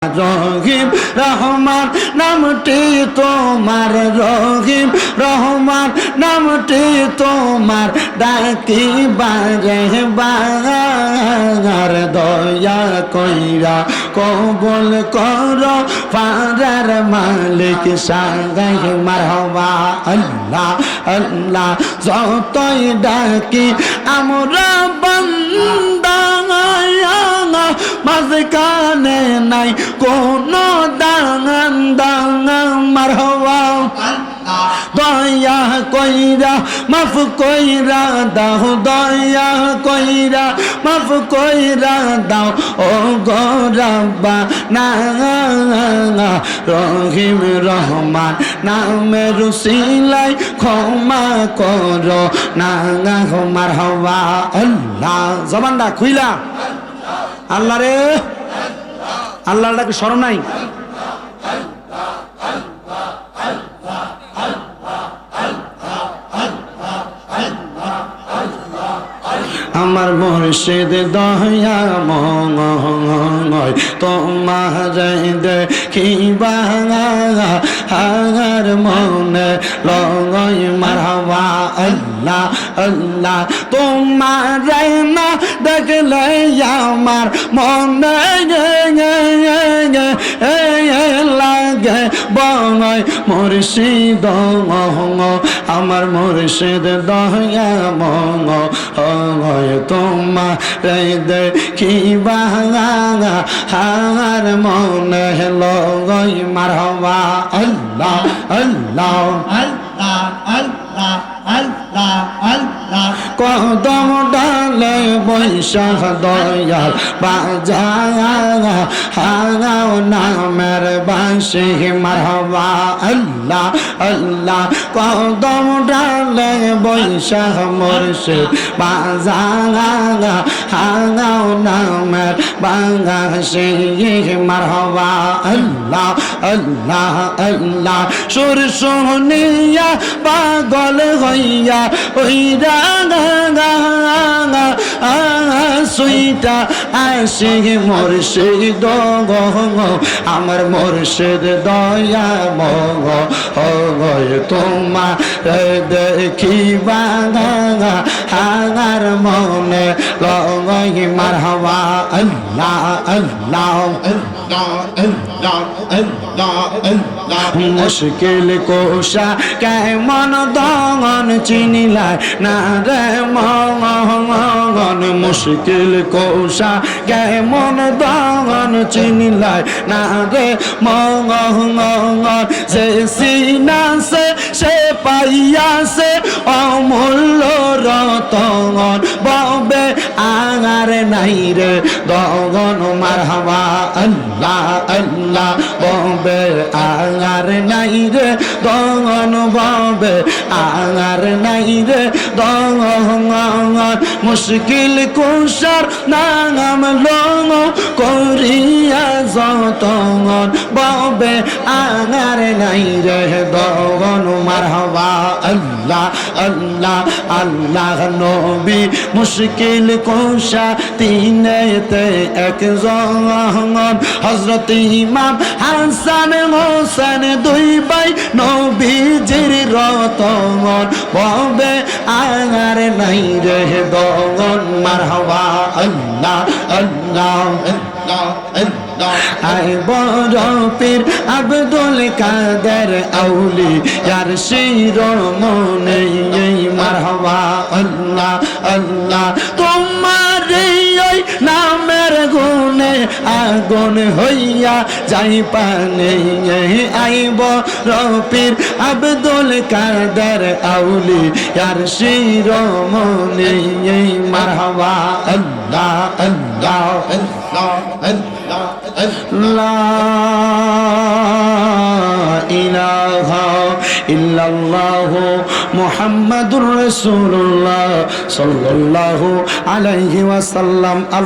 রহিম রহমান নামটি তোমার, রহিম রহমান নামটি তোমার, ডাকি বারে বার, দয়া কইরা কবুল করো পারার মালিক সাগাই মারহাবা। আল্লাহ আল্লাহ যতই ডাকি আমরা বান্দা, মাঝখানে নাই কোনো দাঙ্গান দাঙ্গান মারহাবা। দয়া কইরা মাফ কইরা দাও, দয়া কইরা মাফ কইরা দাও ও গো রব্বানা। রহিম রহমান নামের উসিলায় ক্ষমা করো না মারহাবা। আল্লাহ জবানটা খুইলা আল্লাহ রে, আল্লাহটাকে স্মরণ নাই। আমার মুর্শিদ দয়াময় তোমার দেখিবা হার মনে লগই মারহাবা। আল্লাহ আল্লাহ তোমার না দেখলে আমার মনে লাগে বঙয় মুর্শিদ, আমার মুর্শিদ দয়াময় তোমার দেখিবা হার মনে লগই মারহাবা। আল্লাহ আল্লাহ আল্লাহ আল্লাহ আল্লাহ আল্লাহ কদম ডালে বৈশাখ দয়াল বাজাও নামের বাঁশি মারহাবা। আল্লাহ আল্লাহ কদম ডালে বৈশাখ মুর্শিদ বাজাও নামের বাঁশি মারহাবা। আল্লাহ আল্লাহ আল্লাহ সুর শুনিয়া পাগল হইয়া ওই সুইটা আসে মুর্শিদ আমার মুর্শিদ দয়াময় তোমার দেখিবা হার মনে লগই মারহাবা। আল্লাহ আল্লাহ মুশকিল কোষা কেমন দমন চিনিলাই না রে মগন, মুশকিল কোষা কেমন দমন চিনিলাই না রে মগন, যে সিনাসে সে পাইয়াছে অমূল্য রতন, ববে আগার নাই রে দগন মারহাবা। আল্লাহ আল্লাহ ববে আগার নাই রে দগন, ববে আগার নাই রে দগন, মুশকিল কুশার নাম লং করিয়া যতন, ববে আগার নাই রে দগন মারহাবা। আল্লাহ আল্লাহ আল্লাহ নবী মুশকিল কুশা তিনেতে একজন, হযরত ইমাম হাসান হোসেন দুই ভাই নবীজির রতন, ববে আগার নাই রে দগন মারহাবা। আল্লাহ আল্লাহ আয় বড় পীর আব্দুল কাদের আউলিয়ার শিরোমণি মারহাবা। আল্লাহ আল্লাহ তোমার ওই নামের গুণে আগুন হইয়া যাই পানে, আইব রপির আব্দুল কাদের আউলিয়ার শিরোমণি মারহাবা। আল্লাহ আল্লাহ আল্লাহ লা ইলাহা ইল্লাল্লাহু মুহাম্মাদুর রাসূলুল্লাহ সাল্লাল্লাহু আলাইহি ওয়াসাল্লাম।